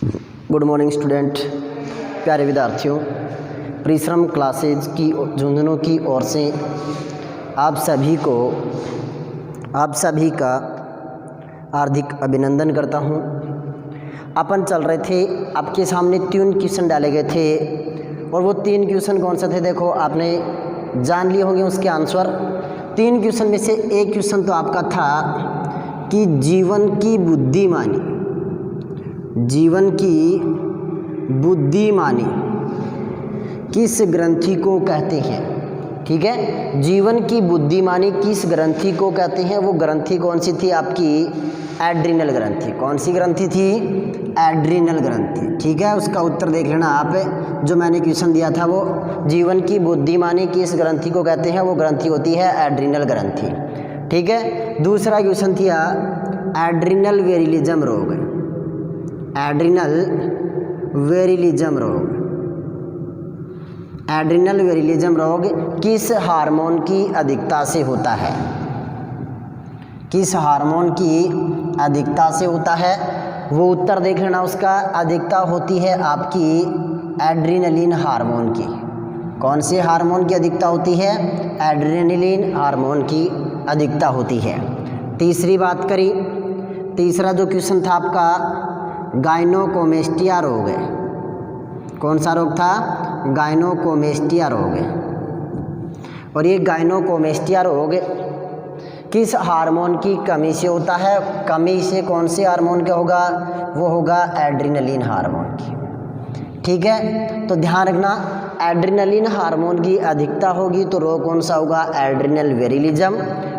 Good morning student, प्यारे विद्यार्थियों। परिश्रम क्लासेज की झुंझुनों की ओर से आप सभी का हार्दिक अभिनंदन करता हूं। अपन चल रहे थे, आपके सामने 3 क्वेश्चन डाले गए थे और वो 3 क्वेश्चन कौन से थे देखो, आपने जान लिए होंगे उसके आंसर। 3 क्वेश्चन में से एक क्वेश्चन तो आपका था कि जीवन की बुद्धिमानी किस ग्रंथि को कहते हैं। ठीक है, जीवन की बुद्धिमानी किस ग्रंथि को कहते हैं। वो ग्रंथि कौन सी थी आपकी? एड्रिनल ग्रंथि। कौन सी ग्रंथि थी? एड्रिनल ग्रंथि। ठीक है, उसका उत्तर देख लेना आप। जो मैंने क्वेश्चन दिया था वो जीवन की बुद्धिमानी किस ग्रंथि को कहते हैं, वो ग्रंथि होती है एड्रिनल ग्रंथि। ठीक है, दूसरा क्वेश्चन था एड्रिनल वेरिलिज्म रोग। एड्रिनल वेरिलिज्म रोग किस हार्मोन की अधिकता से होता है? किस हार्मोन की अधिकता से होता है? वो उत्तर देख लेना उसका। अधिकता होती है आपकी एड्रिनलिन हार्मोन की। कौन से हार्मोन की अधिकता होती है? एड्रिनलिन हार्मोन की अधिकता होती है। तीसरी बात करी, तीसरा जो क्वेश्चन था आपका गायनोकोमेस्टिया रोग है। कौन सा रोग था? गायनोकोमेस्टिया रोग है। और ये गायनोकोमेस्टिया रोग किस हार्मोन की कमी से होता है? कमी से कौन से हार्मोन का होगा? वो होगा एड्रिनलिन हार्मोन की। ठीक है, तो ध्यान रखना, एड्रिनलिन हार्मोन की अधिकता होगी तो रोग कौन सा होगा? एड्रिनल वेरिलिज्म।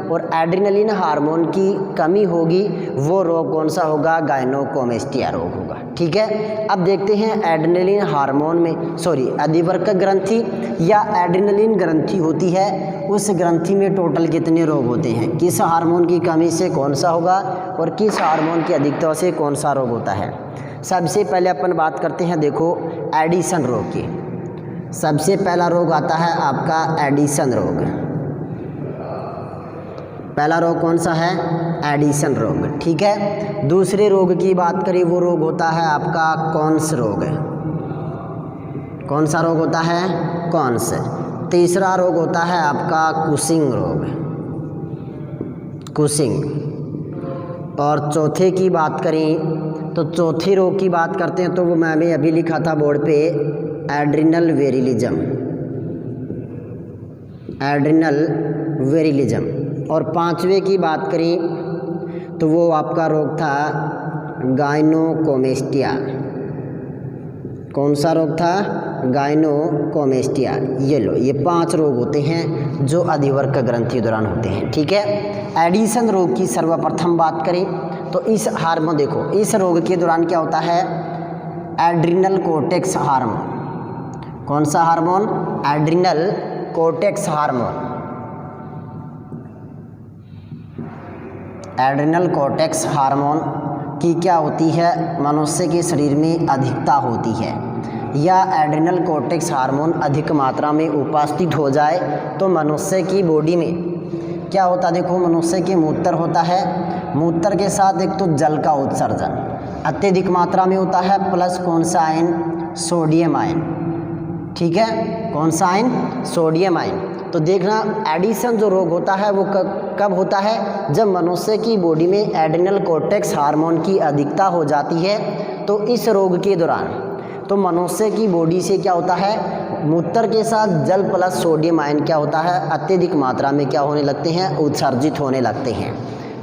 और एड्रिनलिन हार्मोन की कमी होगी वो रोग कौन सा होगा? गायनोकोमेस्टिया रोग होगा। ठीक है, अब देखते हैं एड्रिनलिन हार्मोन में अधिवर्क ग्रंथि या एड्रिनलिन ग्रंथि होती है, उस ग्रंथि में टोटल कितने रोग होते हैं? किस हार्मोन की कमी से कौन सा होगा और किस हार्मोन की अधिकता से कौन सा रोग होता है? सबसे पहले अपन बात करते हैं देखो एडिशन रोग की। सबसे पहला रोग आता है आपका एडिशन रोग। पहला रोग कौन सा है? एडिशन रोग। ठीक है, दूसरे रोग की बात करें वो रोग होता है आपका कॉन्स रोग। कौन सा रोग होता है? कॉन्स। तीसरा रोग होता है आपका कुशिंग रोग, कुशिंग। और चौथे की बात करें तो चौथे रोग की बात करते हैं तो वो मैंने अभी लिखा था बोर्ड पे, एड्रिनल वेरिलिज्म। और पांचवे की बात करें तो वो आपका रोग था गायनोकोमेस्टिया। कौन सा रोग था? गायनोकोमेस्टिया। ये लो, ये 5 रोग होते हैं जो अधिवर्क ग्रंथि दौरान होते हैं। ठीक है, एडिशन रोग की सर्वप्रथम बात करें तो इस हार्मोन देखो, इस रोग के दौरान क्या होता है? Adrenal cortex hormone. कौन सा hormone? Adrenal cortex hormone. Adrenal cortex hormone की क्या होती है? मनुष्य के शरीर में अधिकता होती है, या एड्रिनल कोर्टेक्स हार्मोन अधिक मात्रा में उपस्थित हो जाए तो मनुष्य की बॉडी में क्या होता है? देखो, मनुष्य के मूत्र होता है, मूत्र के साथ एक तो जल का उत्सर्जन अत्यधिक मात्रा में होता है, प्लस कौन सा आयन? Sodium ion. ठीक है, कौन सा आयन? Sodium ion. तो देखना, एडिशन जो रोग होता है वो कब होता है? जब मनुष्य की बॉडी में एड्रिनल कोर्टेक्स हार्मोन की अधिकता हो जाती है। तो इस रोग के दौरान तो मनुष्य की बॉडी से क्या होता है? मूत्र के साथ जल प्लस सोडियम आयन क्या होता है? अत्यधिक मात्रा में क्या होने लगते हैं? उत्सर्जित होने लगते हैं।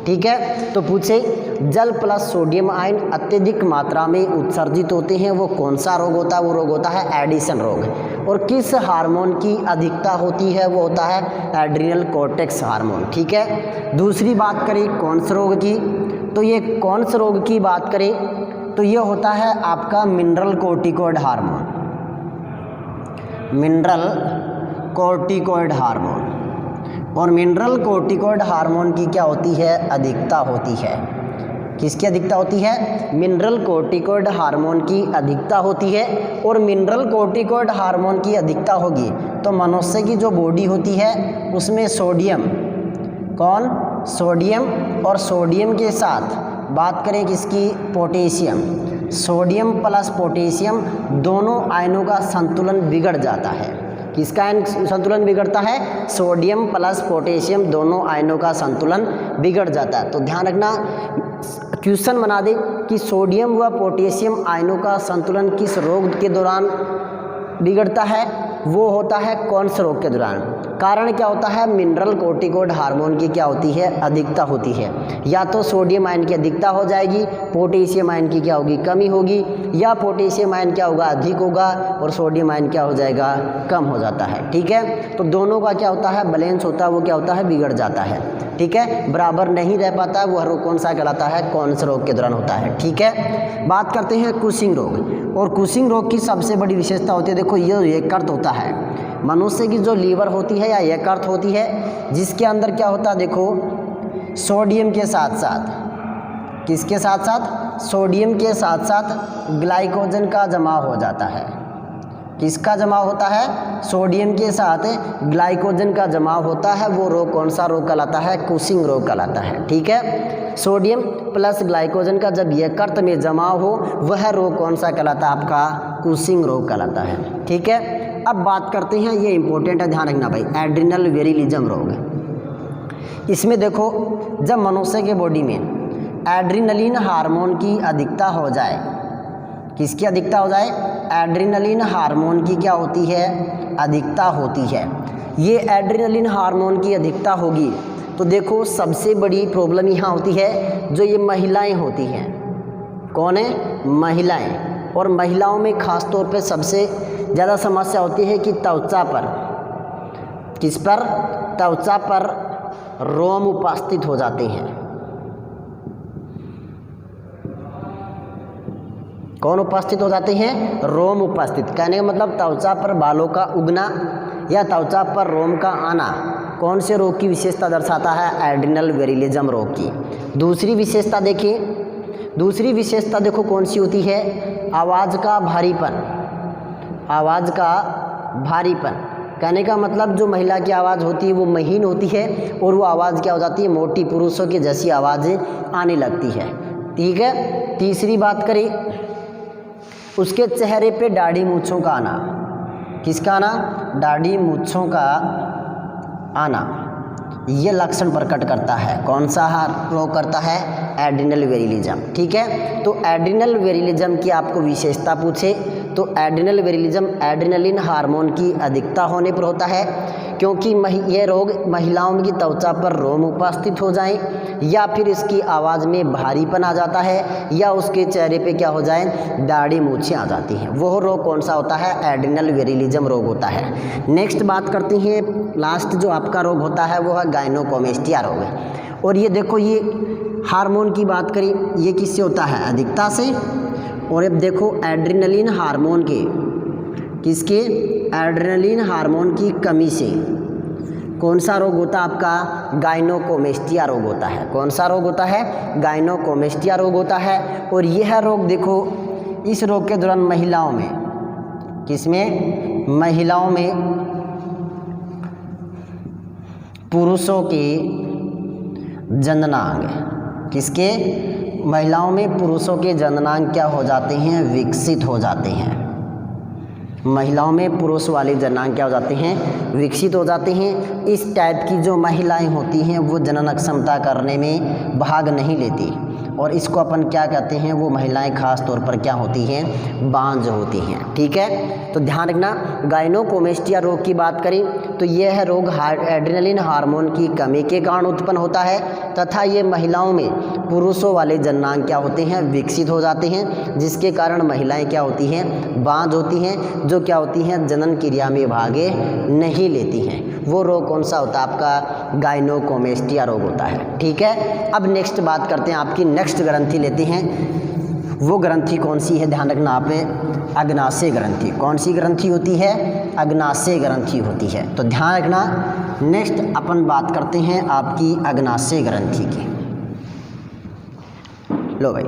ठीक है, तो पूछे जल प्लस सोडियम आयन अत्यधिक मात्रा में उत्सर्जित होते हैं, वो कौन सा रोग होता है? वो रोग होता है एडिशन रोग। और किस हार्मोन की अधिकता होती है? वो होता है एड्रिनल कोर्टेक्स हार्मोन। ठीक है, दूसरी बात करें कॉन्स रोग की, तो ये कॉन्स रोग की बात करें तो ये होता है आपका mineral corticoid hormone. Mineral corticoid hormone. और मिनरल कोर्टिकोइड हार्मोन की क्या होती है? अधिकता होती है। किसकी अधिकता होती है? मिनरल कोर्टिकोइड हार्मोन की अधिकता होती है। और मिनरल कोर्टिकोइड हार्मोन की अधिकता होगी तो मनुष्य की जो बॉडी होती है उसमें सोडियम, कौन? सोडियम। और सोडियम के साथ बात करें किसकी? पोटेशियम। सोडियम प्लस पोटेशियम दोनों आयनों का संतुलन बिगड़ जाता है। किसका संतुलन बिगड़ता है? सोडियम प्लस पोटेशियम दोनों आयनों का संतुलन बिगड़ जाता है। तो ध्यान रखना, क्वेश्चन बना दे कि सोडियम व पोटेशियम आयनों का संतुलन किस रोग के दौरान बिगड़ता है? वो होता है कौन से रोग के दौरान? कारण क्या होता है? मिनरल कोर्टिकोइड हार्मोन की क्या होती है? अधिकता होती है। या तो सोडियम आयन की अधिकता हो जाएगी, पोटेशियम आयन की क्या होगी? कमी होगी, या पोटेशियम आयन क्या होगा? अधिक होगा, और सोडियम आयन क्या हो जाएगा? कम हो जाता है। ठीक है, तो दोनों का क्या होता है? बैलेंस होता है, वो क्या होता है? बिगड़ जाता है। ठीक है, बराबर नहीं रह पाता है, वो रोग कौन सा कहलाता है? कौन से रोग के दौरान होता है। ठीक है, बात करते हैं कुशिंग रोग। और कुशिंग रोग की सबसे बड़ी विशेषता होती है, देखो ये यकृत होता है, मनुष्य की जो लीवर होती है या यकृत होती है, जिसके अंदर क्या होता है? देखो सोडियम के साथ साथ, किसके साथ साथ? सोडियम के साथ साथ ग्लाइकोजन का जमाव हो जाता है। किसका जमाव होता है? सोडियम के साथ ग्लाइकोजन का जमाव होता है। वो रोग कौन सा रोग कहलाता है? कुशिंग रोग कहलाता है। ठीक है, सोडियम प्लस ग्लाइकोजन का जब यकृत में जमाव हो, वह रोग कौन सा कहलाता है? आपका कुशिंग रोग कहलाता है। ठीक है, अब बात करते हैं, ये इंपॉर्टेंट है, ध्यान रखना भाई, एड्रिनल वेरिलिज्म रोग। इसमें देखो, जब मनुष्य के बॉडी में एड्रिनलिन हार्मोन की अधिकता हो जाए, किसकी अधिकता हो जाए? एड्रिनलिन हार्मोन की क्या होती है? अधिकता होती है। ये एड्रिनलिन हार्मोन की अधिकता होगी तो देखो सबसे बड़ी प्रॉब्लम यहाँ होती है, जो ये महिलाएं होती हैं। कौन है? महिलाएं। और महिलाओं में खास तौर पे सबसे ज़्यादा समस्या होती है कि त्वचा पर, किस पर? त्वचा पर रोम उपस्थित हो जाते हैं। कौन उपस्थित हो जाते हैं? रोम उपस्थित। कहने का मतलब त्वचा पर बालों का उगना या त्वचा पर रोम का आना कौन से रोग की विशेषता दर्शाता है? एड्रिनल वेरिलिज्म रोग की। दूसरी विशेषता देखिए, दूसरी विशेषता देखो कौन सी होती है? आवाज़ का भारीपन। आवाज़ का भारीपन कहने का मतलब जो महिला की आवाज़ होती है वो महीन होती है, और वो आवाज़ क्या हो जाती है? मोटी, पुरुषों की जैसी आवाज़ें आने लगती है। ठीक है, तीसरी बात करें, उसके चेहरे पे दाढ़ी मूंछों का आना। किसका आना? दाढ़ी मूंछों का आना, ये लक्षण प्रकट करता है। कौन सा रोग करता है? एड्रिनल वेरिलिज्म। ठीक है, तो एड्रिनल वेरिलिज्म की आपको विशेषता पूछे तो एड्रिनल वेरिलिज्म एड्रिनलिन हार्मोन की अधिकता होने पर होता है, क्योंकि ये रोग महिलाओं की त्वचा पर रोम उपस्थित हो जाएं, या फिर इसकी आवाज़ में भारीपन आ जाता है, या उसके चेहरे पे क्या हो जाए? दाढ़ी मूंछें आ जाती हैं। वो रोग कौन सा होता है? एड्रिनल वेरिलिज्म रोग होता है। नेक्स्ट बात करते हैं, लास्ट जो आपका रोग होता है वो है गायनोकोमेस्टिया रोग। और ये देखो, ये हार्मोन की बात करें, ये किससे होता है? अधिकता से। और अब देखो एड्रिनलिन हार्मोन के, किसके? एड्रिनलिन हार्मोन की कमी से कौन सा रोग होता है आपका? गायनोकोमेस्टिया रोग होता है। कौन सा रोग होता है? गायनोकोमेस्टिया रोग होता है। और यह रोग देखो, इस रोग के दौरान महिलाओं में, किसमें? महिलाओं में पुरुषों के जननांग, किसके? महिलाओं में पुरुषों के जननांग क्या हो जाते हैं? विकसित हो जाते हैं। महिलाओं में पुरुष वाले जननांग क्या हो जाते हैं? विकसित हो जाते हैं। इस टाइप की जो महिलाएं होती हैं वो जनन क्षमता करने में भाग नहीं लेती, और इसको अपन क्या कहते हैं? वो महिलाएं खास तौर पर क्या होती हैं? बांझ होती हैं। ठीक है, तो ध्यान रखना, गायनोकोमेस्टिया रोग की बात करें तो यह रोग एड्रिनलिन हार्मोन की कमी के कारण उत्पन्न होता है, तथा ये महिलाओं में पुरुषों वाले जननांग क्या होते हैं? विकसित हो जाते हैं, जिसके कारण महिलाएं क्या होती हैं? बांझ होती हैं, जो क्या होती हैं? जनन क्रिया में भाग नहीं लेती हैं। वो रोग कौन सा होता है आपका? गायनोकोमेस्टिया रोग होता है। ठीक है, अब नेक्स्ट बात करते हैं, आपकी नेक्स्ट ग्रंथि लेते हैं। वो ग्रंथि कौन सी है? ध्यान रखना आप, अग्नाशय ग्रंथि। कौन सी ग्रंथि होती है? अग्नाशय ग्रंथि होती है। तो ध्यान रखना, नेक्स्ट अपन बात करते हैं आपकी अग्नाशय ग्रंथि की। लो भाई,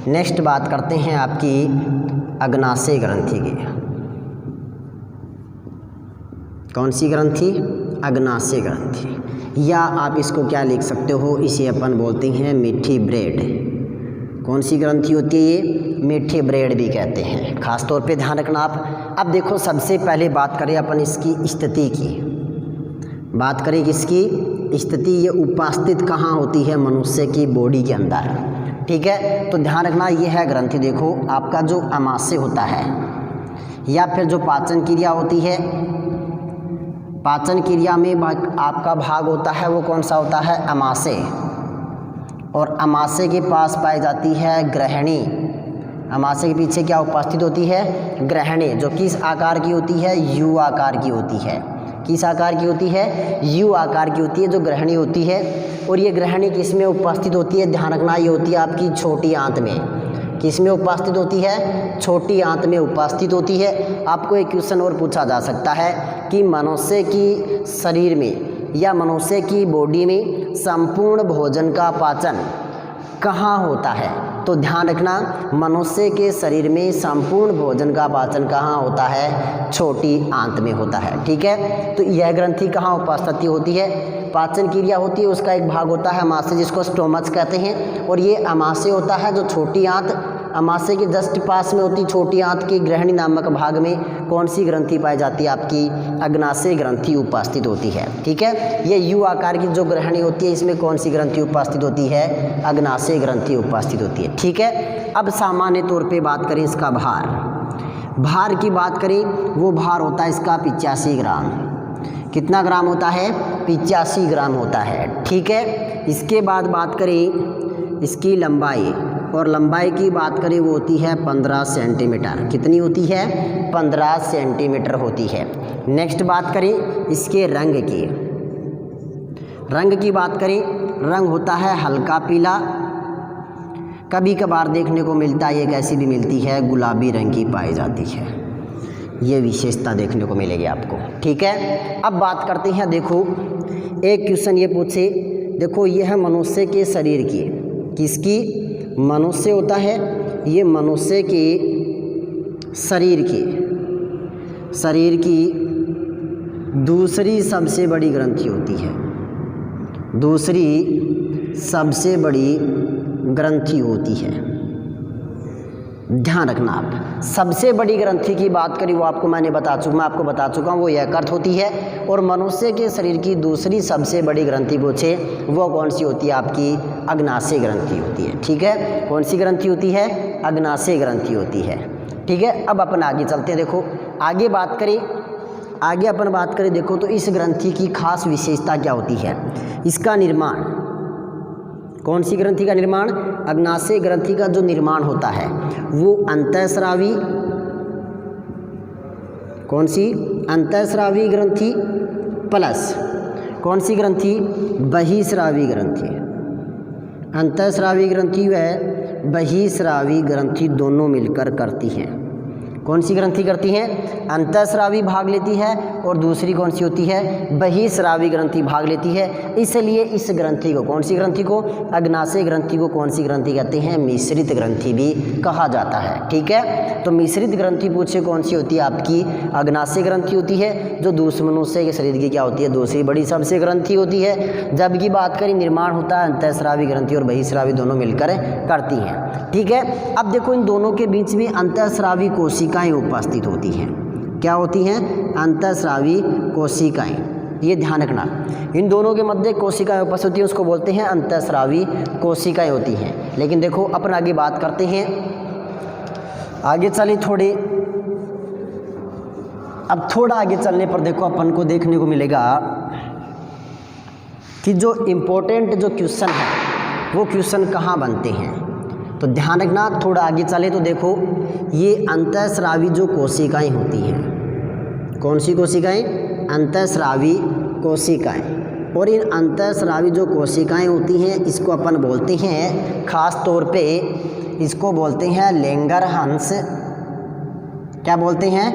नेक्स्ट बात करते हैं आपकी अग्नाशय ग्रंथि की। कौन सी ग्रंथि? अग्नाशय ग्रंथि, या आप इसको क्या लिख सकते हो? इसे अपन बोलते हैं मीठी ब्रेड। कौन सी ग्रंथि होती है ये? मीठे ब्रेड भी कहते हैं, खास तौर पे ध्यान रखना आप। अब देखो सबसे पहले बात करें अपन इसकी स्थिति की, बात करें किसकी? स्थिति। ये उपस्थित कहाँ होती है? मनुष्य की बॉडी के अंदर, ठीक है। तो ध्यान रखना ये है ग्रंथि। देखो आपका जो आमाशय होता है या फिर जो पाचन क्रिया होती है, पाचन क्रिया में आपका भाग होता है वो कौन सा होता है? आमाशय। और आमाशय के पास पाई जाती है ग्रहणी। आमाशय के पीछे क्या उपस्थित होती है? ग्रहणी, जो किस आकार की होती है? यू आकार की होती है। किस आकार की होती है? यू आकार की होती है जो ग्रहणी होती है। और ये ग्रहणी किस में उपस्थित होती है? ध्यान रखना ये होती है आपकी छोटी आंत में। किस में उपस्थित होती है? छोटी आंत में उपस्थित होती है। आपको एक क्वेश्चन और पूछा जा सकता है कि मनुष्य की शरीर में या मनुष्य की बॉडी में संपूर्ण भोजन का पाचन कहाँ होता है? तो ध्यान रखना मनुष्य के शरीर में संपूर्ण भोजन का पाचन कहाँ होता है? छोटी आंत में होता है, ठीक है। तो यह ग्रंथि कहाँ उपस्थित होती है? पाचन क्रिया होती है, उसका एक भाग होता है आमाशय जिसको स्टोमच कहते हैं। और ये आमाशय होता है जो छोटी आंत, आमाशय के जस्ट पास में होती छोटी आंत की ग्रहणी नामक भाग में कौन सी ग्रंथि पाई जाती है? आपकी अग्नाशय ग्रंथि उपस्थित होती है, ठीक है। ये यू आकार की जो ग्रहणी होती है इसमें कौन सी ग्रंथि उपस्थित होती है? अग्नाशय ग्रंथि उपस्थित होती है, ठीक है। अब सामान्य तौर पे बात करें इसका भार, भार की बात करें, वो भार होता है इसका 85 ग्राम। कितना ग्राम होता है? 85 ग्राम होता है, ठीक है। इसके बाद बात करें इसकी लंबाई, और लंबाई की बात करें वो होती है 15 सेंटीमीटर। कितनी होती है? 15 सेंटीमीटर होती है। नेक्स्ट बात करें इसके रंग की, रंग की बात करें, रंग होता है हल्का पीला, कभी कभार देखने को मिलता है, एक ऐसी भी मिलती है गुलाबी रंग की पाई जाती है। ये विशेषता देखने को मिलेगी आपको, ठीक है। अब बात करते हैं, देखो एक क्वेश्चन ये पूछे, देखो ये है मनुष्य के शरीर की, किसकी? मनुष्य होता है, ये मनुष्य के शरीर की दूसरी सबसे बड़ी ग्रंथि होती है, दूसरी सबसे बड़ी ग्रंथि होती है। ध्यान रखना आप, सबसे बड़ी ग्रंथि की बात करी वो आपको मैं आपको बता चुका हूँ, वो यकृत होती है। और मनुष्य के शरीर की दूसरी सबसे बड़ी ग्रंथि पूछे वो कौन सी होती है? आपकी अग्नाशय ग्रंथि होती है, ठीक है। कौन सी ग्रंथि होती है? अग्नाशय ग्रंथि होती है, ठीक है। अब अपन आगे चलते हैं, देखो आगे अपन बात करें, देखो तो इस ग्रंथि की खास विशेषता क्या होती है? इसका निर्माण, कौन सी ग्रंथि का निर्माण? अग्नाशय ग्रंथि का जो निर्माण होता है वो अंतःस्रावी, कौन सी? अंतःस्रावी ग्रंथि प्लस कौन सी ग्रंथि? बहिस्रावी ग्रंथि। अंतःस्रावी ग्रंथि व बहिस्रावी ग्रंथि दोनों मिलकर करती हैं। कौन सी ग्रंथि करती हैं? अंतःस्रावी भाग लेती है, और दूसरी कौन सी होती है? बहिस्रावी ग्रंथि भाग लेती है। इसलिए इस ग्रंथि को, कौन सी ग्रंथि को? अग्नाशय ग्रंथि को कौन सी ग्रंथि कहते हैं? मिश्रित ग्रंथि भी कहा जाता है, ठीक है। तो मिश्रित ग्रंथि पूछे कौन सी होती है? आपकी अग्नाशय ग्रंथि होती है, जो मनुष्य के शरीर की क्या होती है? दूसरी बड़ी सबसे ग्रंथि होती है। जबकि बात करें निर्माण होता है, अंतःस्रावी ग्रंथि और बहिस्रावी दोनों मिलकर करती हैं, ठीक है। अब देखो इन दोनों के बीच में अंतःस्रावी कोशिकाएं उपस्थित होती हैं। क्या होती हैं? अंतःस्रावी कोशिकाएं। ये ध्यान रखना, इन दोनों के मध्य कोशिकाएं उपस्थित होती हैं, उसको बोलते हैं अंतःस्रावी कोशिकाएं होती हैं। लेकिन देखो अपन आगे बात करते हैं, आगे चले थोड़े, अब थोड़ा आगे चलने पर देखो अपन को देखने को मिलेगा कि जो इम्पोर्टेंट जो क्वेश्चन है वो क्वेश्चन कहाँ बनते हैं। तो ध्यान रखना, थोड़ा आगे चले तो देखो ये अंतःस्रावी जो कोशिकाएं होती हैं, कौन सी कोशिकाएं? अंतःस्रावी कोशिकाएं। और इन अंतःस्रावी जो कोशिकाएं होती हैं इसको अपन बोलते हैं, खास तौर पे इसको बोलते हैं लैंगरहंस। क्या बोलते हैं?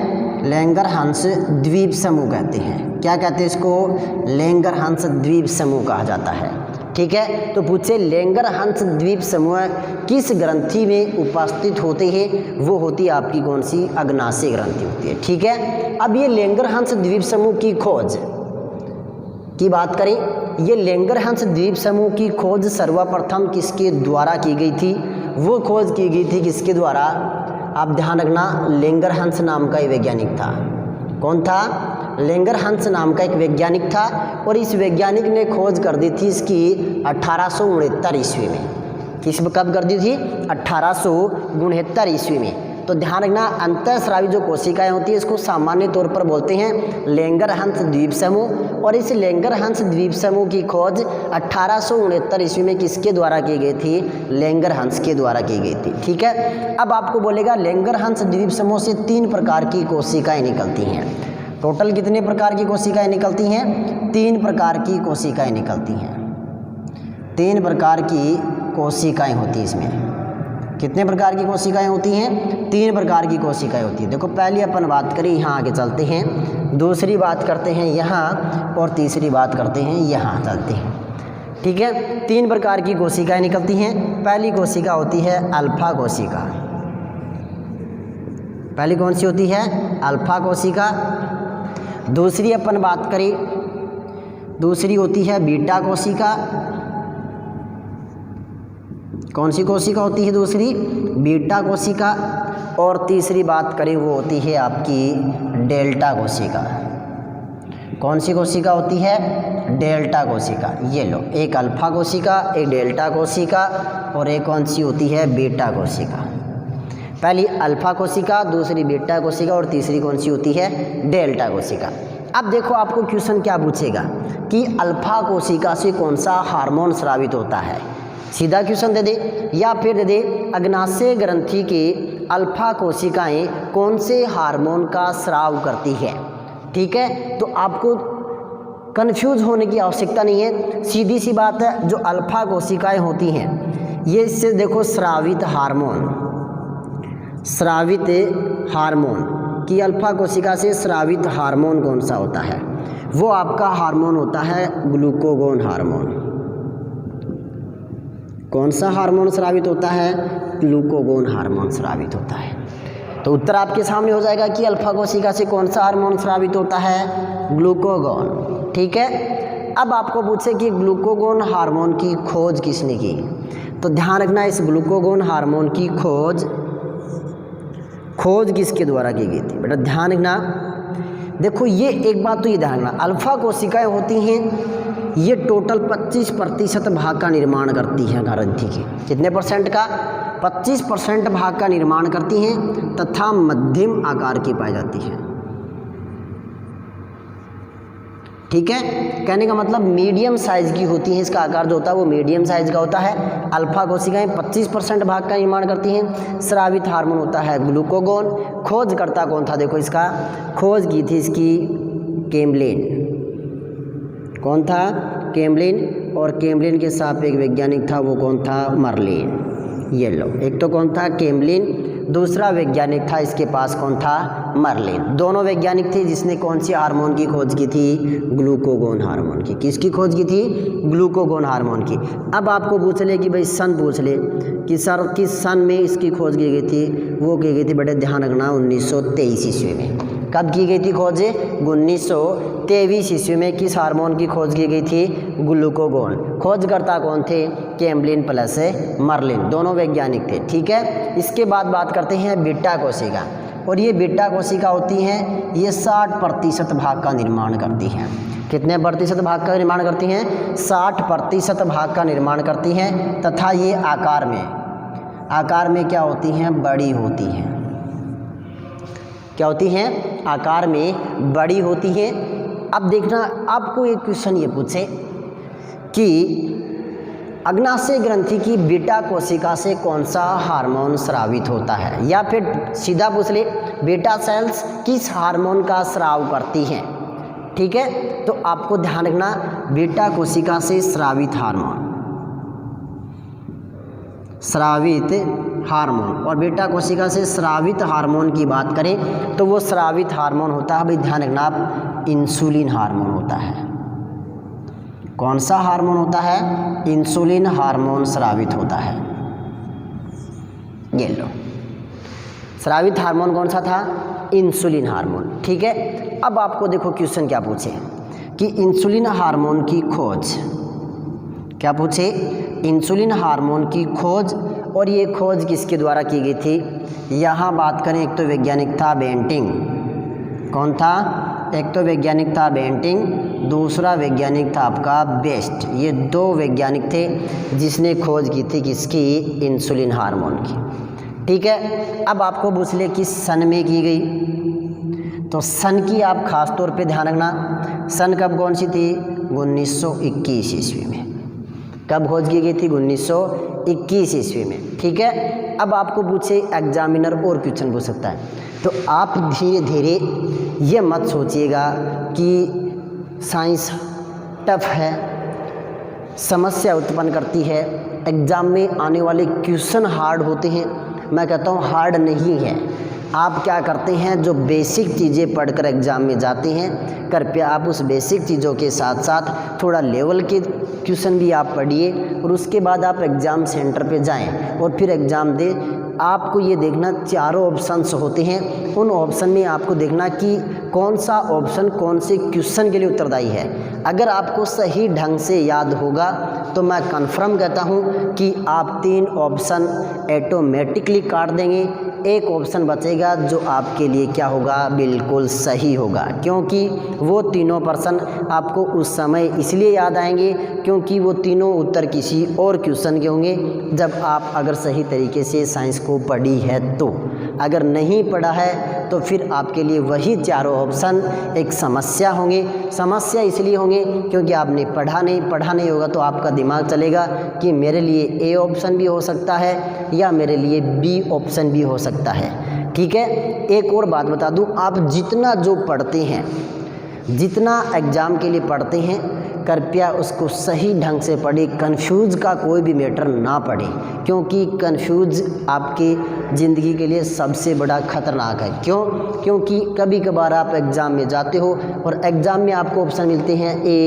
लैंगरहंस द्वीप समूह कहते हैं। क्या कहते हैं इसको? लैंगरहंस द्वीप समूह कहा जाता है, ठीक है। तो पूछे लैंगरहंस द्वीप समूह किस ग्रंथि में उपस्थित होते हैं? वो होती है आपकी कौन सी? अग्नाशय ग्रंथि होती है, ठीक है। अब ये लैंगरहंस द्वीप समूह की खोज की बात करें, ये लैंगरहंस द्वीप समूह की खोज सर्वप्रथम किसके द्वारा की गई थी? वो खोज की गई थी किसके द्वारा? आप ध्यान रखना, लैंगरहंस नाम का एक वैज्ञानिक था। कौन था? लैंगरहंस नाम का एक वैज्ञानिक था और इस वैज्ञानिक ने खोज कर दी थी इसकी 1869 ईस्वी में। कब कर दी थी? 1869 ईस्वी में। तो ध्यान रखना, अंतःस्रावी जो कोशिकाएं होती है इसको सामान्य तौर पर बोलते हैं लैंगरहंस द्वीप समूह। और इस लैंगरहंस द्वीप समूह की खोज 1869 ईस्वी में किसके द्वारा की गई थी? लैंगरहंस के द्वारा की गई थी। ठीक है, अब आपको बोलेगा लैंगरहंस द्वीप समूह से 3 प्रकार की कोशिकाएं निकलती हैं। टोटल कितने प्रकार की कोशिकाएं निकलती हैं? 3 प्रकार की कोशिकाएं निकलती हैं। 3 प्रकार की कोशिकाएं होती हैं इसमें। कितने प्रकार की कोशिकाएं होती हैं? 3 प्रकार की कोशिकाएं होती हैं। देखो, पहली अपन बात करें, यहाँ आगे चलते हैं, दूसरी बात करते हैं यहाँ, और तीसरी बात करते हैं यहाँ चलते हैं। ठीक है, 3 प्रकार की कोशिकाएं निकलती हैं। पहली कोशिका होती है अल्फा कोशिका। पहली कौन सी होती है? अल्फा कोशिका। दूसरी अपन बात करें, दूसरी होती है बीटा कोशिका। कौन सी कोशिका होती है दूसरी? बीटा कोशिका। और तीसरी बात करें वो होती है आपकी डेल्टा कोशिका। कौन सी कोशिका होती है? डेल्टा कोशिका। ये लो, एक अल्फा कोशिका, एक डेल्टा कोशिका, और एक कौन सी होती है? बीटा कोशिका। पहली अल्फा कोशिका, दूसरी बीटा कोशिका, और तीसरी कौन सी होती है? डेल्टा कोशिका। अब देखो, आपको क्वेश्चन क्या पूछेगा कि अल्फा कोशिका से कौन सा हार्मोन स्रावित होता है? सीधा क्वेश्चन दे दे, या फिर दे दे अग्नाशय ग्रंथि के अल्फा कोशिकाएं कौन से हार्मोन का स्राव करती है। ठीक है, तो आपको कंफ्यूज होने की आवश्यकता नहीं है, सीधी सी बात है। जो अल्फा कोशिकाएं होती हैं ये इससे देखो स्रावित हार्मोन कि अल्फा कोशिका से स्रावित हार्मोन कौन सा होता है? वो आपका हार्मोन होता है ग्लूकागोन हार्मोन। कौन सा हार्मोन स्रावित होता है? ग्लूकागोन हार्मोन स्रावित होता है। तो उत्तर आपके सामने हो जाएगा कि अल्फा कोशिका से कौन सा हार्मोन स्रावित होता है? ग्लूकागोन। ठीक है, अब आपको पूछे कि ग्लूकागोन हार्मोन की खोज किसने की? तो ध्यान रखना, इस ग्लूकागोन हार्मोन की खोज किसके द्वारा की गई थी? बेटा ध्यान रखना, देखो ये एक बात तो ये ध्यान रखना, अल्फा कोशिकाएं होती हैं ये टोटल 25% भाग का निर्माण करती हैं ग्रंथि के। कितने परसेंट का? 25% भाग का निर्माण करती हैं तथा मध्यम आकार की पाई जाती हैं। ठीक है, कहने का मतलब मीडियम साइज की होती है, इसका आकार जो होता है वो मीडियम साइज का होता है। अल्फा कोशिकाएं 25% भाग का निर्माण करती हैं। स्रावित हार्मोन होता है ग्लूकागोन। खोजकर्ता कौन था? देखो, इसका खोज की थी इसकी केम्बलिन। कौन था? केम्बलिन। और केम्बलिन के साथ एक वैज्ञानिक था, वो कौन था? मर्लिन। ये लो, एक तो कौन था? केम्बलिन, दूसरा वैज्ञानिक था इसके पास कौन था? मर्लिन। दोनों वैज्ञानिक थे जिसने कौन सी हार्मोन की खोज की थी? ग्लूकागोन हार्मोन की। किसकी खोज की थी? ग्लूकागोन हार्मोन की। अब आपको पूछ ले कि भाई सन पूछ ले कि सर किस सन में इसकी खोज की गई थी? वो की गई थी, बड़े ध्यान रखना, 1923 ईस्वी में। कब की गई थी खोज? 1923 ईस्वी में। किस हार्मोन की खोज की गई थी? ग्लूकागोन। खोजकर्ता कौन थे? केम्बलिन प्लस मर्लिन, दोनों वैज्ञानिक थे। ठीक है, इसके बाद बात करते हैं बीटा कोशिका। और ये बीटा कोशिका होती हैं, ये 60% भाग का निर्माण करती हैं। कितने प्रतिशत भाग का निर्माण करती हैं? 60% भाग का निर्माण करती हैं तथा ये आकार में क्या होती हैं? बड़ी होती हैं। क्या होती हैं? आकार में बड़ी होती है। अब देखना, आपको एक क्वेश्चन ये पूछे कि अग्नाशय ग्रंथि की बीटा कोशिका से कौन सा हार्मोन स्रावित होता है, या फिर सीधा पूछ ले बीटा सेल्स किस हार्मोन का स्राव करती हैं। ठीक है, तो आपको ध्यान रखना, बीटा कोशिका से स्रावित हार्मोन और बीटा कोशिका से स्रावित हार्मोन की बात करें तो वो स्रावित हार्मोन होता है, भाई ध्यान रखना आप, इंसुलिन हार्मोन होता है। कौन सा हार्मोन होता है? इंसुलिन हार्मोन स्रावित होता है। ये लो, स्रावित हार्मोन कौन सा था? Insulin hormone. ठीक है, अब आपको देखो क्वेश्चन क्या पूछे कि इंसुलिन हार्मोन की खोज, क्या पूछे? इंसुलिन हार्मोन की खोज और ये खोज किसके द्वारा की गई थी? यहाँ बात करें, एक तो वैज्ञानिक था बेंटिंग। कौन था? एक तो वैज्ञानिक था बेंटिंग, दूसरा वैज्ञानिक था आपका बेस्ट। ये दो वैज्ञानिक थे जिसने खोज की थी किसकी? इंसुलिन हार्मोन की। ठीक है, अब आपको पूछ ले किस सन में की गई, तो सन की आप खास तौर पे ध्यान रखना। सन कब कौन सी थी? 1921 ईस्वी में। कब खोज की गई थी? 1921 ईस्वी में। ठीक है, अब आपको पूछे एग्जामिनर और क्वेश्चन पूछ सकता है, तो आप धीरे धीरे ये मत सोचिएगा कि साइंस टफ है, समस्या उत्पन्न करती है, एग्ज़ाम में आने वाले क्वेश्चन हार्ड होते हैं। मैं कहता हूँ हार्ड नहीं है। आप क्या करते हैं, जो बेसिक चीज़ें पढ़कर एग्ज़ाम में जाते हैं, कृपया आप उस बेसिक चीज़ों के साथ साथ थोड़ा लेवल के क्वेश्चन भी आप पढ़िए और उसके बाद आप एग्ज़ाम सेंटर पे जाएं और फिर एग्ज़ाम दें। आपको ये देखना चारों ऑप्शंस होते हैं, उन ऑप्शन में आपको देखना कि कौन सा ऑप्शन कौन से क्वेश्चन के लिए उत्तरदायी है। अगर आपको सही ढंग से याद होगा तो मैं कंफर्म कहता हूँ कि आप 3 ऑप्शन ऑटोमेटिकली काट देंगे, एक ऑप्शन बचेगा जो आपके लिए क्या होगा? बिल्कुल सही होगा, क्योंकि वो तीनों प्रश्न आपको उस समय इसलिए याद आएंगे क्योंकि वो तीनों उत्तर किसी और क्वेश्चन के होंगे जब आप अगर सही तरीके से साइंस को पढ़ी है तो। अगर नहीं पढ़ा है तो फिर आपके लिए वही चारों ऑप्शन एक समस्या होंगे। समस्या इसलिए होंगे क्योंकि आपने पढ़ा नहीं होगा तो आपका दिमाग चलेगा कि मेरे लिए ए ऑप्शन भी हो सकता है या मेरे लिए बी ऑप्शन भी हो सकता है। ठीक है, एक और बात बता दूं, आप जितना जो पढ़ते हैं, जितना एग्ज़ाम के लिए पढ़ते हैं, कृपया उसको सही ढंग से पढ़ें। कन्फ्यूज़ का कोई भी मैटर ना पढ़ें, क्योंकि कन्फ्यूज़ आपकी ज़िंदगी के लिए सबसे बड़ा खतरनाक है। क्यों? क्योंकि कभी कभार आप एग्ज़ाम में जाते हो और एग्ज़ाम में आपको ऑप्शन मिलते हैं A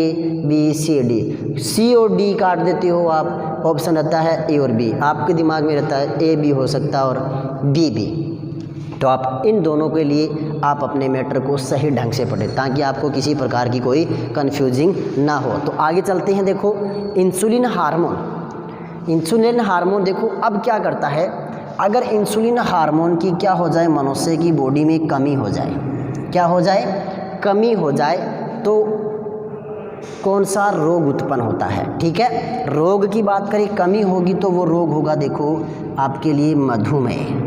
B C D, C और D काट देते हो आप, ऑप्शन रहता है A और B, आपके दिमाग में रहता है A भी हो सकता है और B भी। तो आप इन दोनों के लिए आप अपने मैटर को सही ढंग से पढ़ें ताकि आपको किसी प्रकार की कोई कन्फ्यूजिंग ना हो। तो आगे चलते हैं। देखो इंसुलिन हार्मोन, इंसुलिन हार्मोन देखो अब क्या करता है, अगर इंसुलिन हार्मोन की क्या हो जाए, मनुष्य की बॉडी में कमी हो जाए, क्या हो जाए? कमी हो जाए तो कौन सा रोग उत्पन्न होता है? ठीक है, रोग की बात करें, कमी होगी तो वो रोग होगा देखो आपके लिए मधुमेह।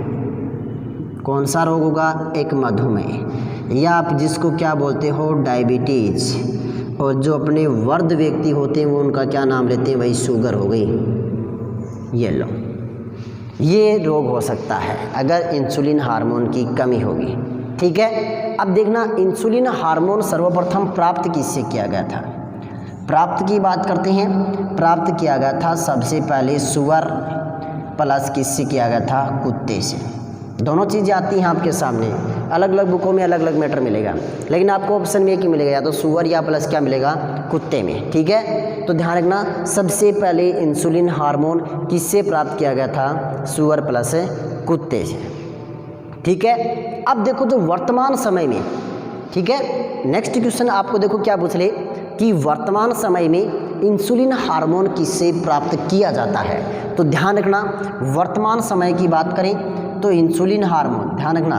कौन सा रोग होगा? एक मधुमेह, या आप जिसको क्या बोलते हो डायबिटीज़, और जो अपने वृद्ध व्यक्ति होते हैं वो उनका क्या नाम लेते हैं? वही शुगर हो गई। ये लो, ये रोग हो सकता है अगर इंसुलिन हार्मोन की कमी होगी। ठीक है, अब देखना इंसुलिन हार्मोन सर्वप्रथम प्राप्त किससे किया गया था? प्राप्त की बात करते हैं, प्राप्त किया गया था सबसे पहले सुअर प्लस किससे किया गया था? कुत्ते से। दोनों चीज़ें आती हैं आपके सामने, अलग अलग बुकों में अलग अलग मैटर मिलेगा, लेकिन आपको ऑप्शन में एक ही मिलेगा, या तो सुअर या प्लस क्या मिलेगा? कुत्ते में। ठीक है, तो ध्यान रखना सबसे पहले इंसुलिन हार्मोन किससे प्राप्त किया गया था? सुअर प्लस कुत्ते से। ठीक है, अब देखो जो वर्तमान समय में, ठीक है, नेक्स्ट क्वेश्चन आपको देखो क्या पूछ ले कि वर्तमान समय में इंसुलिन हार्मोन किससे प्राप्त किया जाता है? तो ध्यान रखना वर्तमान समय की बात करें तो इंसुलिन हार्मोन, ध्यान रखना,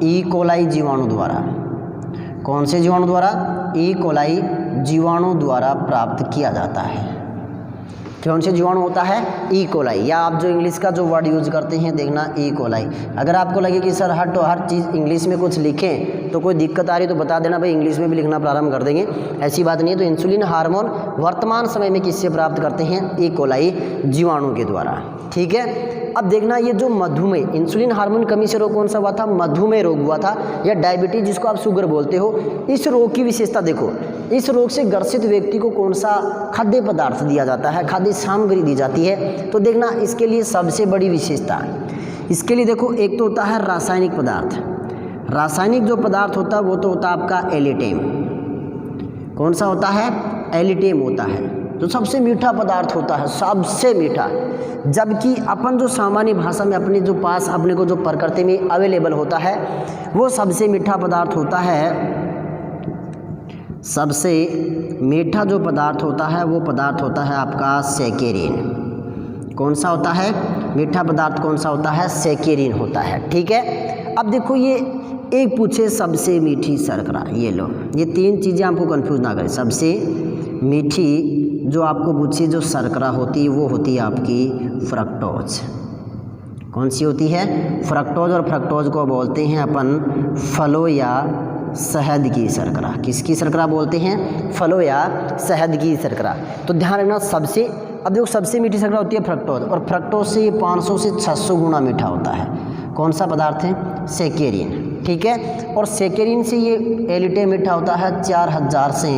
ई कोलाई जीवाणु द्वारा। कौन से जीवाणु द्वारा? ई कोलाई जीवाणु द्वारा प्राप्त किया जाता है। कौन से जीवाणु होता है? ई कोलाई, या आप जो इंग्लिश का जो वर्ड यूज़ करते हैं देखना ई कोलाई। अगर आपको लगे कि सर हर चीज़ इंग्लिश में कुछ लिखें तो कोई दिक्कत आ रही तो बता देना भाई, इंग्लिश में भी लिखना प्रारंभ कर देंगे, ऐसी बात नहीं है। तो इंसुलिन हार्मोन वर्तमान समय में किससे प्राप्त करते हैं? ई कोलाई जीवाणु के द्वारा। ठीक है, अब देखना ये जो मधुमेह, इंसुलिन हार्मोन कमी से रोग कौन सा हुआ था? मधुमेह रोग हुआ था, या डायबिटीज जिसको आप शुगर बोलते हो। इस रोग की विशेषता देखो, इस रोग से ग्रसित व्यक्ति को कौन सा खाद्य पदार्थ दिया जाता है, खाद्य सामग्री दी जाती है? तो देखना इसके लिए सबसे बड़ी विशेषता, इसके लिए देखो एक तो होता है रासायनिक पदार्थ। रासायनिक जो पदार्थ होता है वो तो होता है आपका एलिटेम। कौन सा होता है? एलिटेम होता है, जो सबसे मीठा पदार्थ होता है, सबसे मीठा। जबकि अपन जो सामान्य भाषा में अपने जो पास अपने को जो प्रकृति में अवेलेबल होता है वो सबसे मीठा पदार्थ होता है, सबसे मीठा जो पदार्थ होता है वो पदार्थ होता है आपका सैकेरिन। कौन सा होता है? मीठा पदार्थ कौन सा होता है? सेकेरिन होता है। ठीक है, अब देखो ये एक पूछे सबसे मीठी शर्करा, ये लो, ये तीन चीज़ें आपको कंफ्यूज ना करें। सबसे मीठी जो आपको पूछे जो शर्करा होती है वो होती है आपकी फ्रक्टोज। कौन सी होती है? फ्रक्टोज। और फ्रक्टोज को बोलते हैं अपन फलों या शहद की शर्करा। किसकी शर्करा बोलते हैं? फलों या शहद की शर्करा। तो ध्यान रखना सबसे, अब देखो सबसे मीठी शर्करा होती है फ्रक्टोज, और फ्रक्टोज से 500 से 600 गुना मीठा होता है। कौन सा पदार्थ है? सेकेरिन। ठीक है, और सेकेरिन से ये एलिटे मीठा होता है 4000 से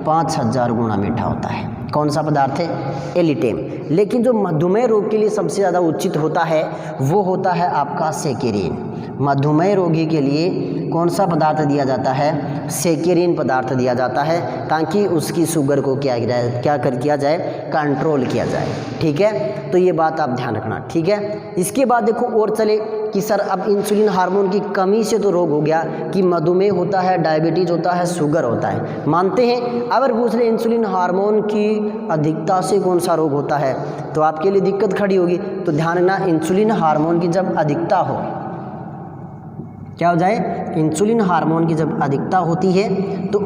5000 गुना मीठा होता है। कौन सा पदार्थ है? एलिटेम। लेकिन जो मधुमेह रोग के लिए सबसे ज़्यादा उचित होता है वो होता है आपका सेकेरिन। मधुमेह रोगी के लिए कौन सा पदार्थ दिया जाता है? सेकेरिन पदार्थ दिया जाता है, ताकि उसकी शुगर को किया जाए, कंट्रोल किया जाए। ठीक है, तो ये बात आप ध्यान रखना। ठीक है, इसके बाद देखो और चले कि सर अब इंसुलिन हार्मोन की कमी से तो रोग हो गया कि मधुमेह होता है, डायबिटीज़ होता है, शुगर होता है, मानते हैं। अगर पूछ ले इंसुलिन हार्मोन की अधिकता से कौन सा रोग होता है, तो आपके लिए दिक्कत खड़ी होगी। तो ध्यान रखना, इंसुलिन हार्मोन की जब अधिकता हो, क्या हो जाए? इंसुलिन हार्मोन की जब अधिकता होती है तो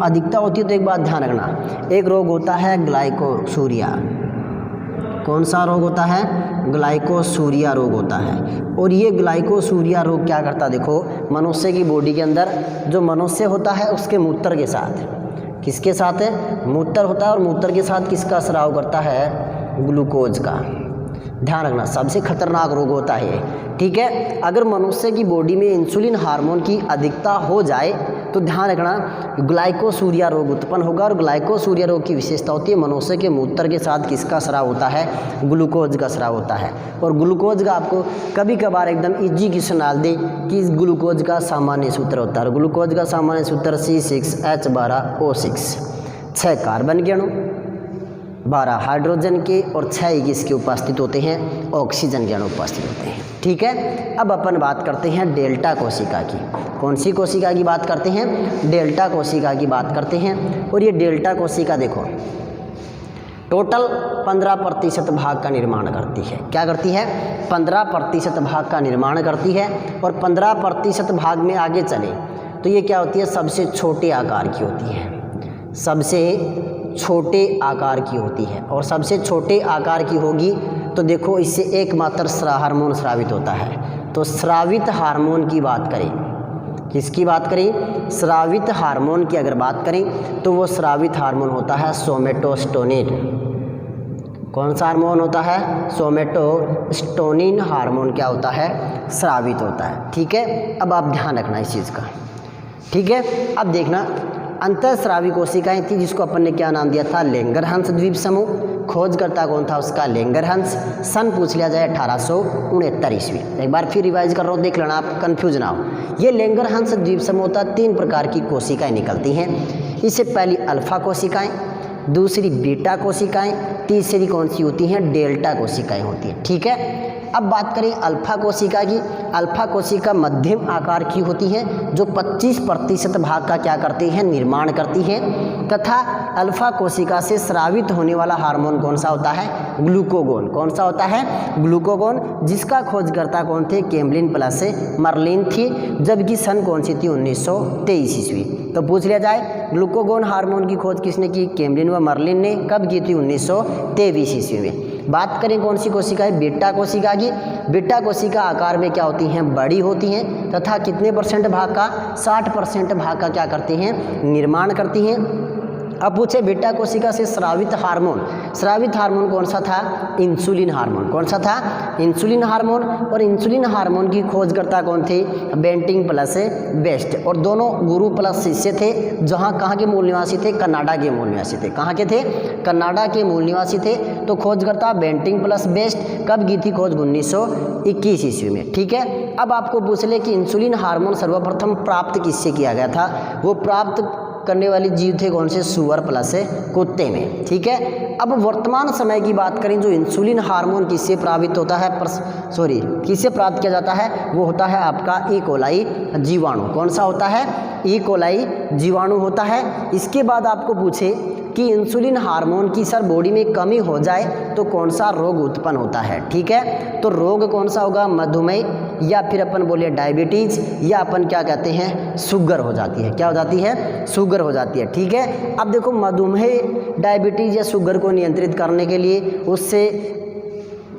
एक बात ध्यान रखना, एक रोग होता है ग्लाइकोसूरिया। कौन सा रोग होता है? ग्लाइकोसूरिया रोग होता है। और ये ग्लाइकोसूरिया रोग क्या करता है? देखो, मनुष्य की बॉडी के अंदर जो मनुष्य होता है उसके मूत्र के साथ, किसके साथ है? मूत्र होता है, और मूत्र के साथ किसका स्राव करता है? ग्लूकोज का। ध्यान रखना, सबसे खतरनाक रोग होता है। ठीक है, अगर मनुष्य की बॉडी में इंसुलिन हार्मोन की अधिकता हो जाए तो ध्यान रखना ग्लाइकोसूरिया रोग उत्पन्न होगा। और ग्लाइकोसूरिया रोग की विशेषता होती है मनुष्य के मूत्र के साथ किसका स्राव होता है? ग्लूकोज का स्राव होता है। और ग्लूकोज का आपको कभी कभार एकदम इजी क्वेश्चन डाल दे कि इस ग्लूकोज का सामान्य सूत्र होता है। ग्लूकोज का सामान्य सूत्र C6H12O6, 6 कार्बन के अणु, 12 हाइड्रोजन के और 6 किसके उपस्थित होते हैं? ऑक्सीजन के अणु उपस्थित होते हैं। ठीक है, अब अपन बात करते हैं डेल्टा कोशिका की। कौन सी कोशिका की बात करते हैं? डेल्टा कोशिका की बात करते हैं। और ये डेल्टा कोशिका देखो टोटल 15% भाग का निर्माण करती है। क्या करती है? 15% भाग का निर्माण करती है। और 15% भाग में आगे चले तो ये क्या होती है? सबसे छोटे आकार की होती है, सबसे छोटे आकार की होती है। और सबसे छोटे आकार की होगी तो देखो इससे एकमात्र हार्मोन स्रावित होता है। तो स्रावित हार्मोन की बात करें, किसकी बात करें? स्रावित हार्मोन की अगर बात करें तो वो स्रावित हार्मोन होता है सोमेटोस्टेरोन। कौन सा हार्मोन होता है? सोमेटोस्टेरोन हार्मोन क्या होता है? स्रावित होता है। ठीक है, अब आप ध्यान रखना इस चीज़ का। ठीक है, अब देखना अंतःस्रावी कोशिकाएं थी जिसको अपन ने क्या नाम दिया था? लैंगरहंस द्वीप समूह। खोजकर्ता कौन था उसका? लैंगरहंस। सन पूछ लिया जाए 1869 ईस्वी। एक बार फिर रिवाइज कर रहा हूँ, देख लेना, आप कंफ्यूज ना हो। ये लैंगरहंस द्वीप समूह होता, 3 प्रकार की कोशिकाएं निकलती हैं। इससे पहली अल्फा कोशिकाएं, दूसरी बीटा कोशिकाएं, तीसरी कौन सी होती हैं? डेल्टा कोशिकाएं होती हैं। ठीक है, अब बात करें अल्फा कोशिका की। अल्फा कोशिका मध्यम आकार की होती है जो 25% भाग का क्या करती है? निर्माण करती है। तथा अल्फा कोशिका से स्रावित होने वाला हार्मोन कौन सा होता है? ग्लूकागोन। कौन सा होता है? ग्लूकागोन, जिसका खोजकर्ता कौन थे? कैम्लिन प्लस मर्लिन थी। जबकि सन कौन सी थी? 1923 ईस्वी। तो पूछ लिया जाए ग्लूकागोन हार्मोन की खोज किसने की? कैम्लिन व मर्लिन ने। कब की थी? 1923 ईस्वी में। बात करें कौन सी कोशिका है? बीटा कोशिका की। बीटा कोशिका आकार में क्या होती हैं? बड़ी होती हैं तथा कितने % भाग का? 60% भाग का क्या करती हैं? निर्माण करती हैं। अब पूछे बेटा कोशिका से स्रावित हार्मोन, स्रावित हार्मोन कौन सा था? Insulin hormone. कौन सा था? Insulin hormone. और इंसुलिन हार्मोन की खोजकर्ता कौन थे? Banting plus Best. और दोनों गुरु प्लस शिष्य थे, जहाँ कहाँ के मूल निवासी थे? कनाडा के मूल निवासी थे। कहाँ के थे? कनाडा के मूल निवासी थे। तो खोजकर्ता बेंटिंग प्लस बेस्ट। कब की थी खोज? 1921 ईस्वी में। ठीक है, अब आपको पूछ ले कि इंसुलिन हार्मोन सर्वप्रथम प्राप्त किससे किया गया था? वो प्राप्त करने वाले जीव थे कौन से? सुअर प्लस कुत्ते में। ठीक है, अब वर्तमान समय की बात करें, जो इंसुलिन हार्मोन किससे प्राप्त होता है? किससे प्राप्त किया जाता है? वो होता है आपका ई कोलाई जीवाणु। कौन सा होता है? ई कोलाई जीवाणु होता है। इसके बाद आपको पूछे कि इंसुलिन हार्मोन की सर बॉडी में कमी हो जाए तो कौन सा रोग उत्पन्न होता है। ठीक है, तो रोग कौन सा होगा, मधुमेह या फिर अपन बोले डायबिटीज़ या अपन क्या कहते हैं शुगर हो जाती है। क्या हो जाती है, शुगर हो जाती है। ठीक है, अब देखो मधुमेह, डायबिटीज़ या शुगर को नियंत्रित करने के लिए उससे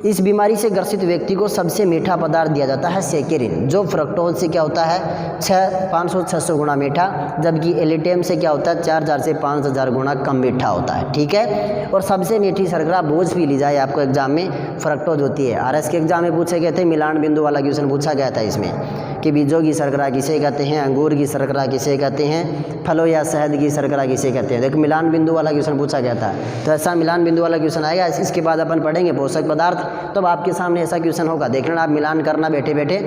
इस बीमारी से ग्रसित व्यक्ति को सबसे मीठा पदार्थ दिया जाता है सेकेरिन, जो फ्रक्टोज से क्या होता है 500-600 गुना मीठा, जबकि एलिटेम से क्या होता है 4000 से 5000 गुना कम मीठा होता है। ठीक है, और सबसे मीठी शर्करा बोझ भी ली जाए आपको एग्जाम में फ्रक्टोज होती है। आरएस के एग्जाम में पूछे गए थे, मिलान बिंदु वाला क्वेश्चन पूछा गया था इसमें कि बीजों की शर्करा किसे कहते हैं, अंगूर की शर्करा किसे कहते हैं, फलों या शहद की शर्करा किसे कहते हैं। देखो मिलान बिंदु वाला क्वेश्चन पूछा गया था, तो ऐसा मिलान बिंदु वाला क्वेश्चन आएगा। इसके बाद अपन पढ़ेंगे पोषक पदार्थ, तो आपके सामने ऐसा क्वेश्चन होगा, देखना आप मिलान करना बैठे बैठे।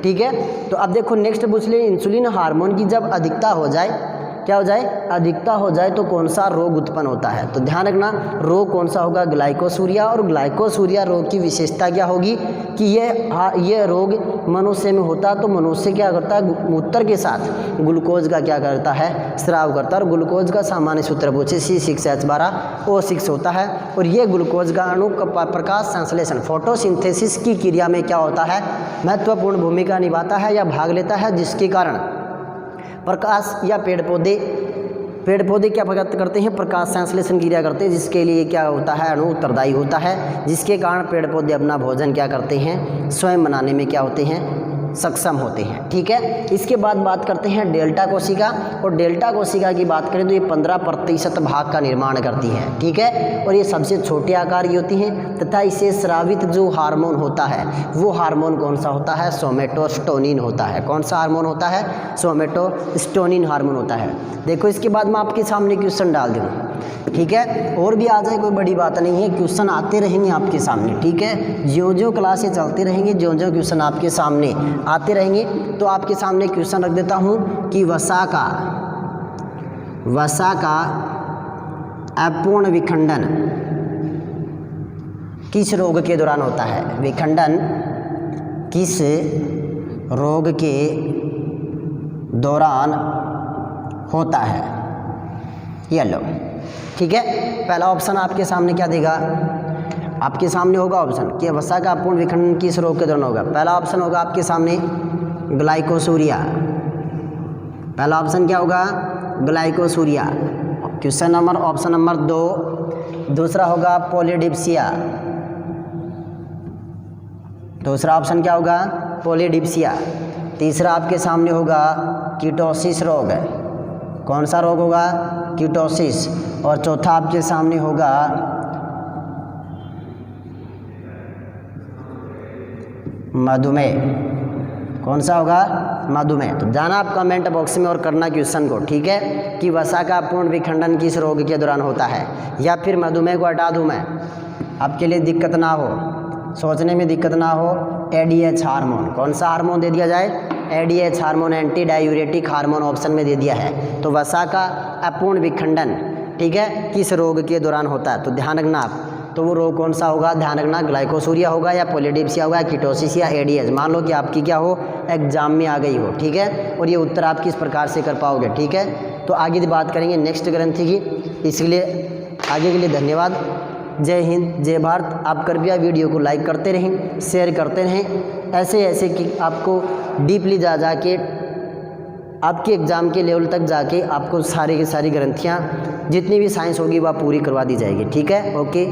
ठीक है, तो अब देखो नेक्स्ट पूछ ले, इंसुलिन हार्मोन की जब अधिकता हो जाए, क्या हो जाए, अधिकता हो जाए तो कौन सा रोग उत्पन्न होता है। तो ध्यान रखना रोग कौन सा होगा, ग्लाइकोसूरिया। और ग्लाइकोसूरिया रोग की विशेषता क्या होगी कि ये रोग मनुष्य में होता तो मनुष्य क्या करता है, मूत्र के साथ ग्लूकोज का क्या करता है, स्राव करता है। और ग्लूकोज का सामान्य सूत्र पूछे C6H12O6 होता है। और ये ग्लूकोज का अणु प्रकाश संश्लेषण फोटोसिंथेसिस की क्रिया में क्या होता है, महत्वपूर्ण भूमिका निभाता है या भाग लेता है, जिसके कारण प्रकाश या पेड़ पौधे क्या करते हैं, प्रकाश संश्लेषण क्रिया करते हैं, जिसके लिए क्या होता है, अणु उत्तरदायी होता है, जिसके कारण पेड़ पौधे अपना भोजन क्या करते हैं, स्वयं बनाने में क्या होते हैं, सक्षम होते हैं। ठीक है, इसके बाद बात करते हैं डेल्टा कोशिका। और डेल्टा कोशिका की बात करें तो ये 15% भाग का निर्माण करती है। ठीक है, और ये सबसे छोटे आकार की होती हैं तथा इसे स्रावित जो हार्मोन होता है वो हार्मोन कौन सा होता है, सोमेटोस्टेरोन होता है। कौन सा हार्मोन होता है, सोमेटोस्टेरोन हार्मोन होता है। देखो इसके बाद मैं आपके सामने क्वेश्चन डाल दूँ। ठीक है, और भी आ जाए कोई बड़ी बात नहीं है, क्वेश्चन आते रहेंगे आपके सामने। ठीक है, ज्यों क्लासें चलती रहेंगी, ज्यों क्वेश्चन आपके सामने आते रहेंगे। तो आपके सामने क्वेश्चन रख देता हूँ कि वसा का अपूर्ण विखंडन किस रोग के दौरान होता है, विखंडन किस रोग के दौरान होता है, ये लो। ठीक है, पहला ऑप्शन आपके सामने क्या देगा, आपके सामने होगा ऑप्शन कि वसा का अपूर्ण विखंडन किस रोग के दौरान होगा। पहला ऑप्शन होगा आपके सामने ग्लाइकोसूरिया। पहला ऑप्शन क्या होगा, ग्लाइकोसूरिया। ऑप्शन नंबर 2 दूसरा होगा पॉलीडिप्सिया। दूसरा ऑप्शन क्या होगा, पॉलीडिप्सिया। तीसरा आपके सामने होगा कीटोसिस रोग। कौन सा रोग होगा, कीटोसिस। और चौथा आपके सामने होगा मधुमेह। कौन सा होगा, मधुमेह। तो जाना आप कमेंट बॉक्स में और करना क्वेश्चन को। ठीक है, कि वसा का पूर्ण विखंडन किस रोग के दौरान होता है, या फिर मधुमेह को हटा दूं मैं, आपके लिए दिक्कत ना हो, सोचने में दिक्कत ना हो। ADH हार्मोन, कौन सा हार्मोन दे दिया जाए, ADH hormone, anti diuretic hormone option में दे दिया है। तो वसा का अपूर्ण विखंडन, ठीक है, किस रोग के दौरान होता है, तो ध्यान रखना आप। तो वो रोग कौन सा होगा, ध्यान रखना, ग्लाइकोसूरिया होगा या पॉलीडिप्सिया होगा, कीटोसिस या ADH। मान लो कि आपकी क्या हो, एग्जाम में आ गई हो। ठीक है, और ये उत्तर आप किस प्रकार से कर पाओगे। ठीक है, तो आगे बात करेंगे नेक्स्ट ग्रंथि की। इसलिए आगे के लिए धन्यवाद। जय हिंद, जय भारत। आप कृपया वीडियो को लाइक करते रहें, शेयर करते रहें, ऐसे कि आपको डीपली जा के आपके एग्ज़ाम के लेवल तक जाके आपको सारी की सारी ग्रंथियाँ जितनी भी साइंस होगी वह पूरी करवा दी जाएगी। ठीक है, ओके।